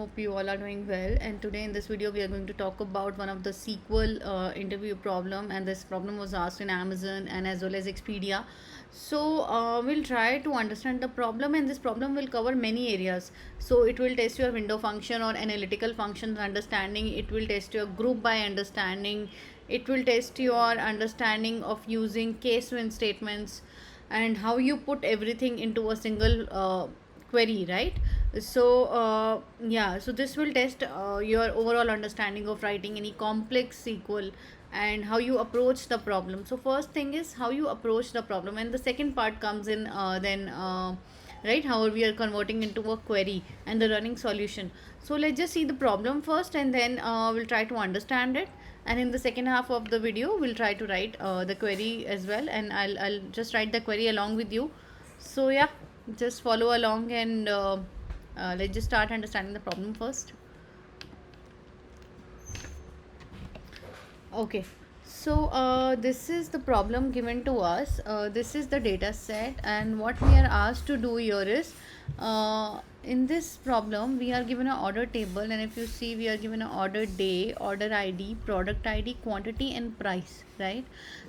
hope you all are doing well. And today in this video, we are going to talk about one of the SQL interview problem. And this problem was asked in Amazon and as well as Expedia. So we'll try to understand the problem, and this problem will cover many areas. So it will test your window function or analytical functions understanding. It will test your group by understanding. It will test your understanding of using case when statements and how you put everything into a single query, right? So yeah, so this will test your overall understanding of writing any complex SQL and how you approach the problem. So first thing is how you approach the problem, and the second part comes in then right, how we are converting into a query and the running solution. So let's just see the problem first, and then we'll try to understand it, and in the second half of the video we'll try to write the query as well, and I'll just write the query along with you. So yeah, just follow along, and let's just start understanding the problem first. Okay, so this is the problem given to us. This is the data set, and what we are asked to do here is in this problem we are given an order table, and if you see, we are given an order day, order ID, product ID, quantity and price, right?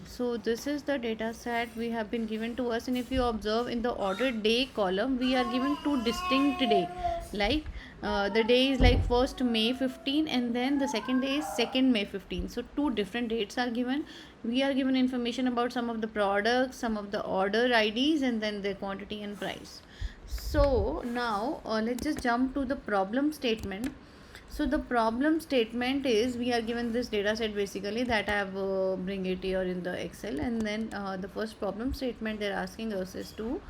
So this is the data set we have been given to us, and if you observe in the order day column, we are given two distinct day, like the day is like first May 15, and then the second day is 2nd May 15. So two different dates are given. We are given information about some of the products, some of the order IDs, and then their quantity and price. So now let's just jump to the problem statement. So the problem statement is, we are given this data set basically, that I have bring it here in the Excel, and then the first problem statement they're asking us is to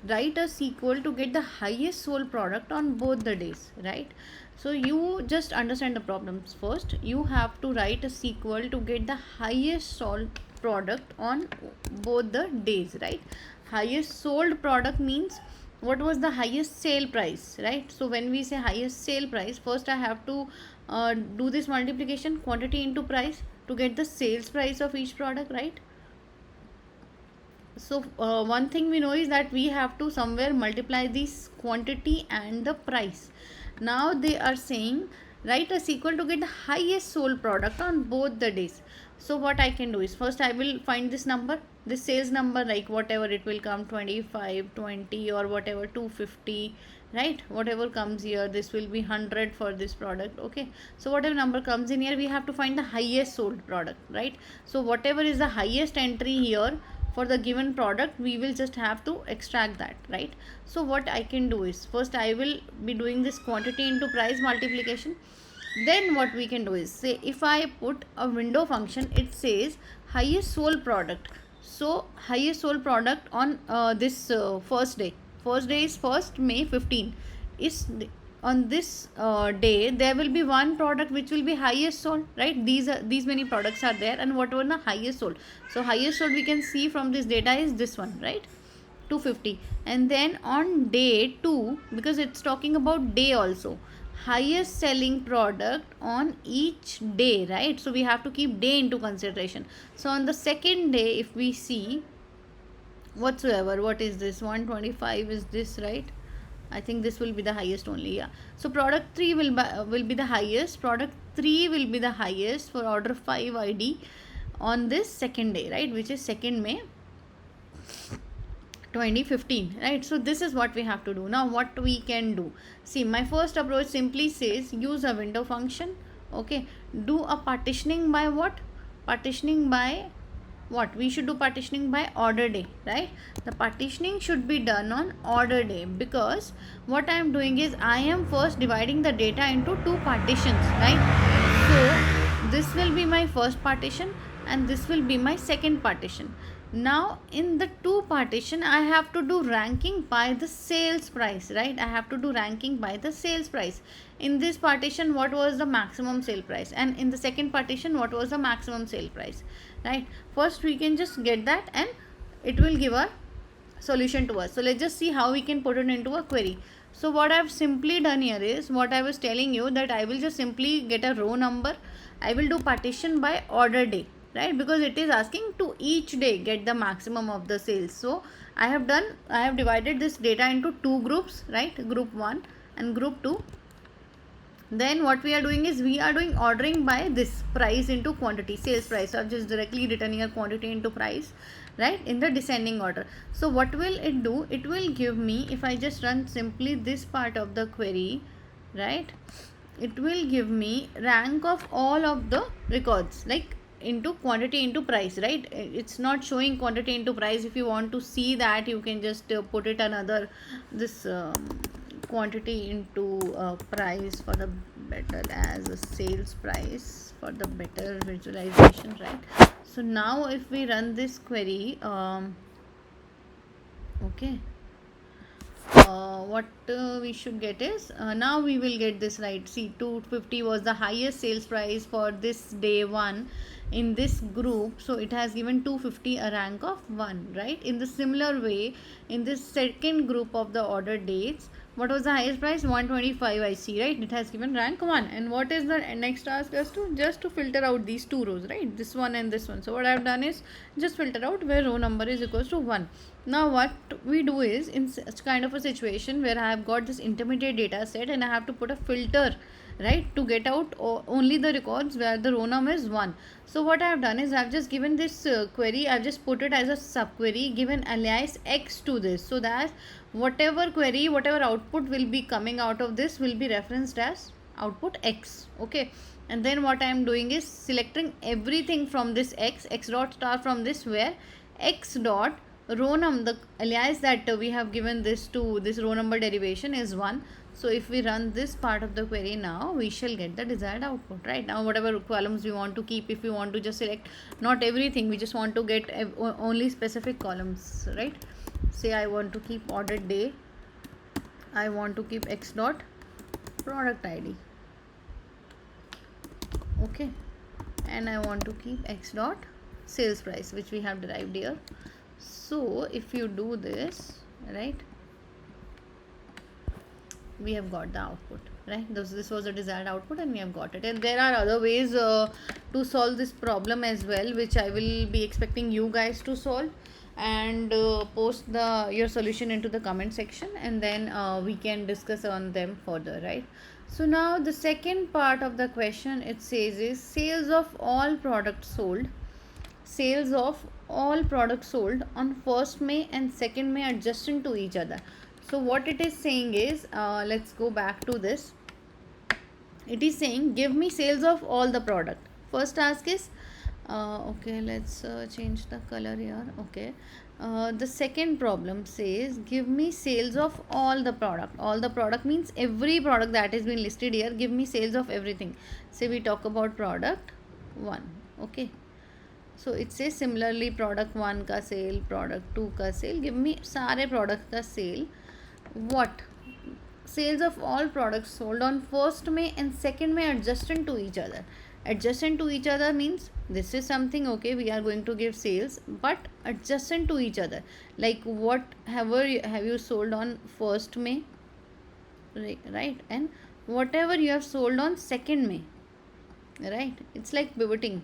write a SQL to get the highest sold product on both the days, right? So you just understand the problems first. You have to write a SQL to get the highest sold product on both the days, right? Highest sold product means what was the highest sale price, right? So when we say highest sale price, first I have to do this multiplication, quantity into price, to get the sales price of each product, right? So one thing we know is that we have to somewhere multiply this quantity and the price. Now they are saying write a SQL to get the highest sold product on both the days. So what I can do is, first I will find this number, this sales number, like whatever it will come, 25, 20 or whatever, 250, right? Whatever comes here, this will be 100 for this product. Okay, so whatever number comes in here, we have to find the highest sold product, right? So whatever is the highest entry here for the given product, we will just have to extract that, right? So what I can do is, first I will be doing this quantity into price multiplication. Then what we can do is, say if I put a window function, it says highest sold product. So highest sold product on this first day is 1st May 15, is on this day there will be one product which will be highest sold, right? These many products are there, and what were the highest sold? So highest sold we can see from this data is this one, right? 250. And then on day 2, because it's talking about day also, highest selling product on each day, right? So we have to keep day into consideration. So on the second day, if we see whatsoever, what is this, 125 is this, right? I think this will be the highest only, yeah. So product 3 will be the highest, product 3 will be the highest for order 5 ID on this second day, right, which is 2nd May 2015, right? So this is what we have to do. Now what we can do, see, my first approach simply says use a window function. Okay, do a partitioning by what? Partitioning by what? We should do partitioning by order day, right? The partitioning should be done on order day, because what I am doing is I am first dividing the data into two partitions, right? So this will be my first partition and this will be my second partition. Now in the two partition, I have to do ranking by the sales price, right? I have to do ranking by the sales price. In this partition, what was the maximum sale price, and in the second partition, what was the maximum sale price, right? First we can just get that, and it will give a solution to us. So let's just see how we can put it into a query. So what I've simply done here is, what I was telling you, that I will just simply get a row number. I will do partition by order day, right? Because it is asking to each day get the maximum of the sales. So I have divided this data into two groups, right? Group 1 and group 2. Then what we are doing is we are doing ordering by this price into quantity, sales price. So I've just directly written here quantity into price, right, in the descending order. So what will it do? It will give me, if I just run simply this part of the query, right, it will give me rank of all of the records, like into quantity into price, right? It's not showing quantity into price. If you want to see that, you can just put it another this quantity into price for the better as a sales price for the better visualization, right? So now if we run this query, okay, what we should get is now we will get this, right? See, 250 was the highest sales price for this day 1 in this group, so it has given 250 a rank of 1, right? In the similar way, in this second group of the order dates, what was the highest price? 125, I see, right? It has given rank 1. And what is the next task? Just to filter out these two rows, right? This one and this one. So what I have done is just filter out where row number is equals to 1. Now what we do is, in such kind of a situation where I have got this intermediate data set and I have to put a filter, right, to get out only the records where the row number is 1. So what I have done is I have just given this query, I have just put it as a subquery, given alias x to this, so that whatever query, whatever output will be coming out of this will be referenced as output x. Okay, and then what I am doing is selecting everything from this x dot star from this, where x dot row number, the alias that we have given this to this row number derivation is 1. So if we run this part of the query now, we shall get the desired output, right? Now whatever columns we want to keep, if we want to just select not everything, we just want to get only specific columns, right? Say I want to keep order day, I want to keep x dot product id, okay, and I want to keep x dot sales price, which we have derived here. So if you do this, right, we have got the output, right? This was a desired output and we have got it. And there are other ways to solve this problem as well, which I will be expecting you guys to solve, and post your solution into the comment section, and then we can discuss on them further, right? So now the second part of the question, it says is sales of all products sold, sales of all products sold on 1st May and 2nd May adjacent to each other. So what it is saying is, let's go back to this. It is saying give me sales of all the product. First task is okay, let's change the color here. Okay, the second problem says give me sales of all the product. All the product means every product that has been listed here. Give me sales of everything. Say we talk about product 1. Okay, so it says similarly product 1 का sale, product 2 का sale. Give me सारे product का sale. What? Sales of all products sold on 1st May and 2nd May adjacent to each other. Adjacent to each other means this is something, okay, we are going to give sales, but adjacent to each other, like whatever have you sold on 1st May, right, and whatever you have sold on 2nd May, right? It's like pivoting.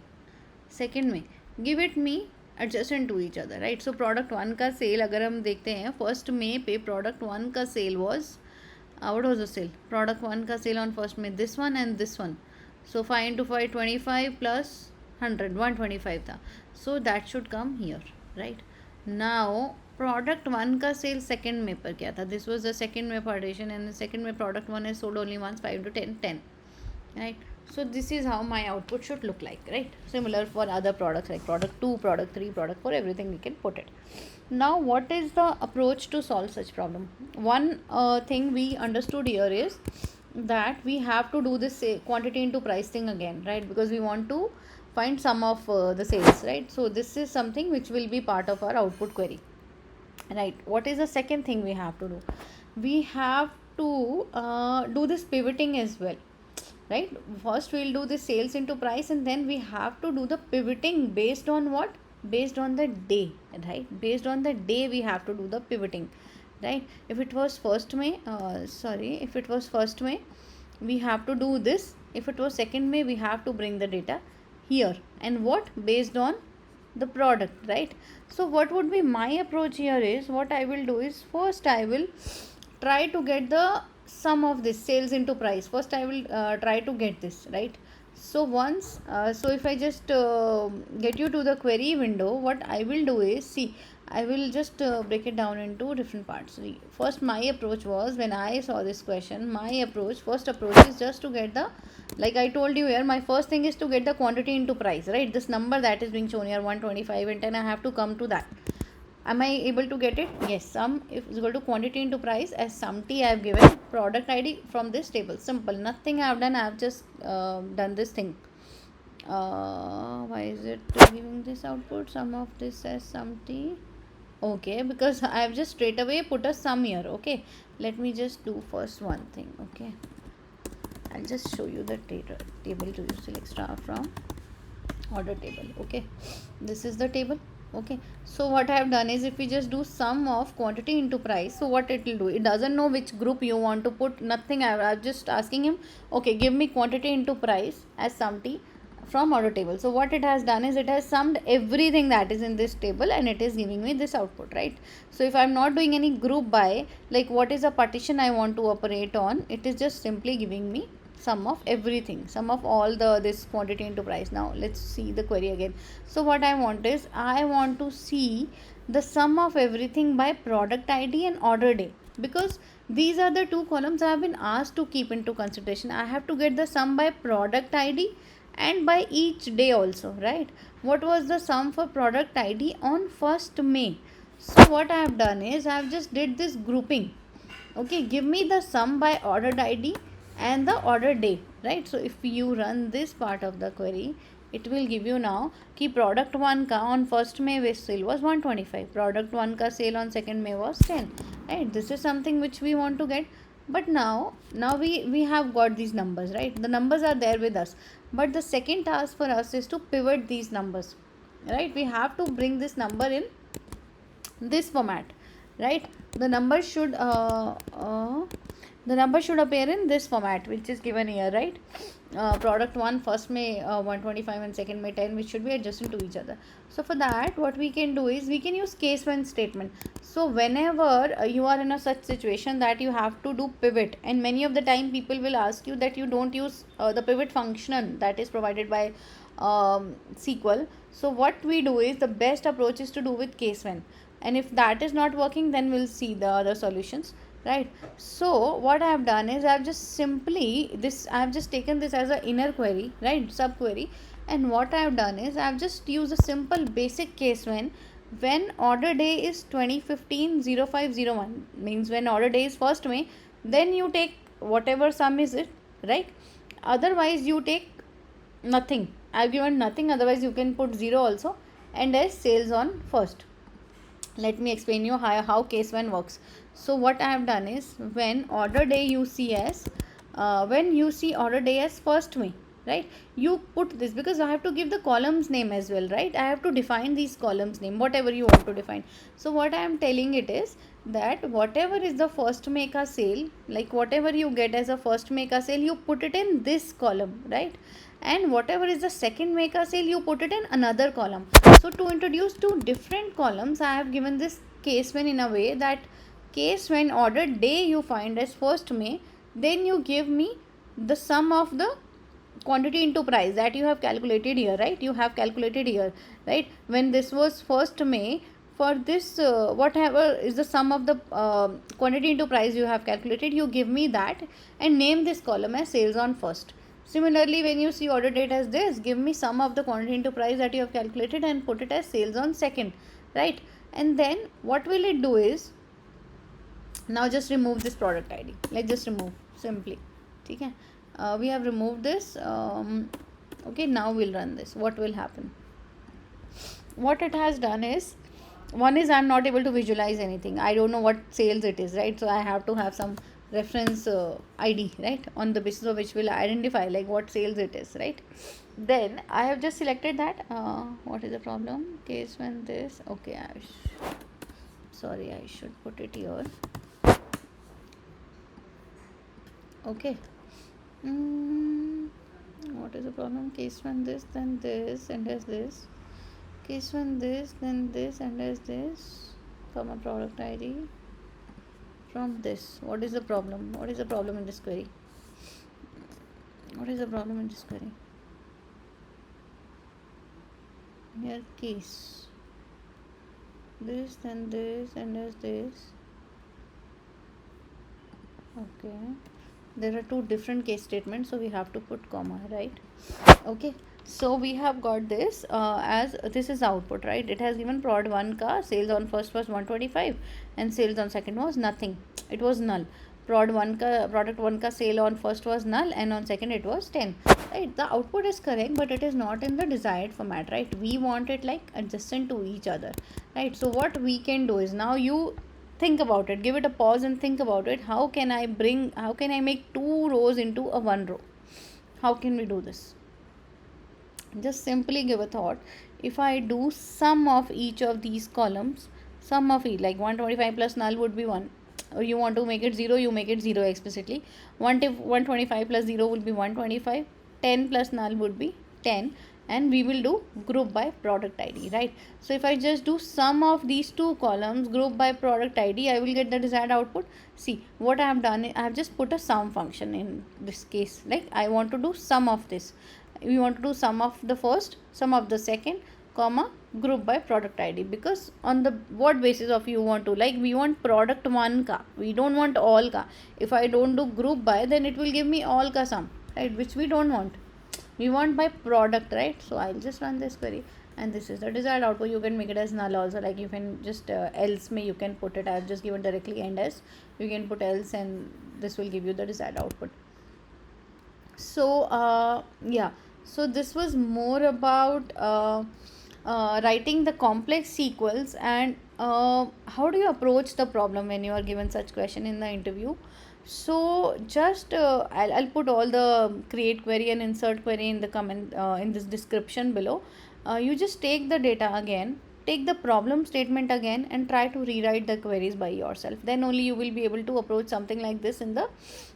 2nd May, give it me adjacent to each other, right? So product 1 का sale अगर हम देखते हैं 1st May पे product 1 का sale was what was the sale? Product 1 का sale on 1st May, this one and this one. So 5 into 5, 25 plus 100, 125 था. So that should come here, right? Now product 1 का sale 2nd May पर क्या था? This was the 2nd May partition, and the 2nd May product 1 is sold only once, 5 to 10, 10, right? So this is how my output should look like, right? Similar for other products like product 2, product 3, product 4, everything we can put it. Now what is the approach to solve such problem? One thing we understood here is that we have to do this quantity into price thing again, right? Because we want to find sum of the sales, right? So this is something which will be part of our output query, right? What is the second thing we have to do? We have to do this pivoting as well, right? First we'll do the sales into price, and then we have to do the pivoting based on what? Based on the day, right? Based on the day we have to do the pivoting, right? If it was 1st May, if it was 1st May, we have to do this. If it was 2nd May, we have to bring the data here, and what? Based on the product, right? So what would be my approach here is, what I will do is, first I will try to get the sum of this sales into price. First I will try to get this, right? So once so if I just get you to the query window, what I will do is, see, I will just break it down into different parts. First, my approach was, when I saw this question, my first approach is just to get the, like I told you here, my first thing is to get the quantity into price, right? This number that is being shown here, 125 and 10, I have to come to that. Am I able to get it? Yes. Sum is equal to quantity into price, as sum t I have given product ID from this table. Simple. Nothing I have done. I have just done this thing. Why is it giving this output? Sum of this as sum t. Okay, because I have just straight away put a sum here. Okay, let me just do first one thing. Okay, I'll just show you the table to you. Select star from order table. Okay, this is the table. Okay, so what I have done is, if we just do sum of quantity into price, so what it will do, it doesn't know which group you want to put, nothing. I'm just asking him, okay, give me quantity into price as sum t from order table. So what it has done is, it has summed everything that is in this table and it is giving me this output, right? So if I'm not doing any group by, like what is a partition I want to operate on, it is just simply giving me sum of everything, sum of all this quantity into price. Now let's see the query again. So what I want is, I want to see the sum of everything by product ID and order day, because these are the two columns I have been asked to keep into consideration. I have to get the sum by product ID and by each day also, right? What was the sum for product ID on 1st May? So what I have done is, I have just did this grouping. Okay, give me the sum by ordered ID and the order day, right? So if you run this part of the query, it will give you now कि product 1 का on 1st May sale was 125, product 1 का sale on 2nd May was 10, right? This is something which we want to get. But now we have got these numbers, right? The numbers are there with us, but the second task for us is to pivot these numbers, right? We have to bring this number in this format, right? The number should appear in this format, which is given here, right? Product 1 1st May 125 and 2nd May 10, which should be adjacent to each other. So for that, what we can do is, we can use case when statement. So whenever you are in a such situation that you have to do pivot, and many of the time people will ask you that you don't use the pivot function that is provided by SQL. So what we do is, the best approach is to do with case when, and if that is not working, then we'll see the other solutions, right? So what I have done is, I have just taken this as a inner query, right, subquery, and what I have done is, I have just used a simple basic case when order day is 2015-0501, means when order day is 1st May, then you take whatever sum is it, right? Otherwise you take nothing. I have given nothing, otherwise you can put 0 also, and as sales on 1st. Let me explain you how case when works. So what I have done is, when order day you see as when you see order day as 1st May, right, you put this, because I have to give the columns name as well, right? I have to define these columns name, whatever you want to define. So what I am telling it is that whatever is the 1st May ka sale, like whatever you get as a 1st May ka sale, you put it in this column, right? And whatever is the 2nd May ka sale, you put it in another column. So to introduce two different columns, I have given this case when in a way that case when order day you find as 1st May, then you give me the sum of the quantity into price that you have calculated here, right? You have calculated here, right? When this was 1st May, for this whatever is the sum of the quantity into price you have calculated, you give me that and name this column as sales on 1st. Similarly, when you see order date as this, give me sum of the quantity into price that you have calculated and put it as sales on 2nd, right? And then what will it do is, now just remove this product ID. Let's just remove simply. Okay, we have removed this. Okay, now we'll run this. What will happen? What it has done is, one is, I'm not able to visualize anything. I don't know what sales it is, right? So I have to have some reference ID, right, on the basis of which will identify like what sales it is, right? Then I have just selected that. What is the problem? Case when this. Okay, sorry, I should put it here. Okay. What is the problem? Case when this, then this, and as this. Case when this, then this, and as this, comma product ID. from this. What is the problem? What is the problem in this query? What is the problem in this query? Here case. This, then this, and there's this. Okay. There are two different case statements, so we have to put comma, right? Okay. So we have got this as this is output, right? It has given prod 1 ka sales on first was 125 and sales on second was nothing. It was null. Prod 1 ka product 1 ka sale on first was null and on second it was 10. Right? The output is correct, but it is not in the desired format, right? We want it like adjacent to each other, right? So what we can do is, now you think about it, give it a pause and think about it. How can I make two rows into a one row? How can we do this? Just simply give a thought. If I do sum of each of these columns, sum of each, like 125 plus null would be 1, or you want to make it 0, you make it 0 explicitly. 125 plus 0 will be 125, 10 plus null would be 10, and we will do group by product ID, right? So if I just do sum of these two columns, group by product ID, I will get the desired output. See what I have done, I have just put a sum function in this case. Like I want to do sum of this, we want to do sum of the first, sum of the second, comma, group by product ID. Because on the what basis of you want to, like we want product 1 ka, we don't want all ka. If I don't do group by, then it will give me all ka sum, right? Which we don't want. We want by product, right? So I'll just run this query, and this is the desired output. You can make it as null also, like you can just else may you can put it. I've just given directly end as, you can put else, and this will give you the desired output. So yeah, so this was more about writing the complex SQLs, and how do you approach the problem when you are given such question in the interview. So just I'll put all the create query and insert query in the comment in this description below. You just take the data again, take the problem statement again, and try to rewrite the queries by yourself. Then only you will be able to approach something like this in the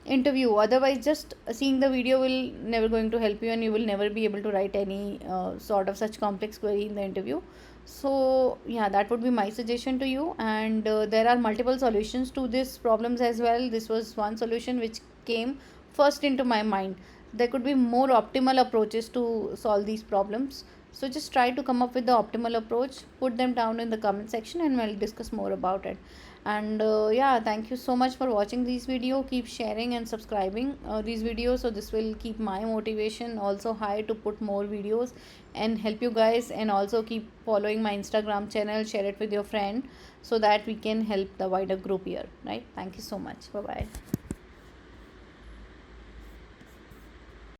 interview. Otherwise, just seeing the video will never going to help you, and you will never be able to write any sort of such complex query in the interview. So yeah, that would be my suggestion to you. And there are multiple solutions to these problems as well. This was one solution which came first into my mind. There could be more optimal approaches to solve these problems. So just try to come up with the optimal approach, put them down in the comment section, and we'll discuss more about it. And yeah, thank you so much for watching this video. Keep sharing and subscribing these videos, so this will keep my motivation also high to put more videos and help you guys. And also keep following my Instagram channel, share it with your friend, so that we can help the wider group here, right? Thank you so much. Bye bye.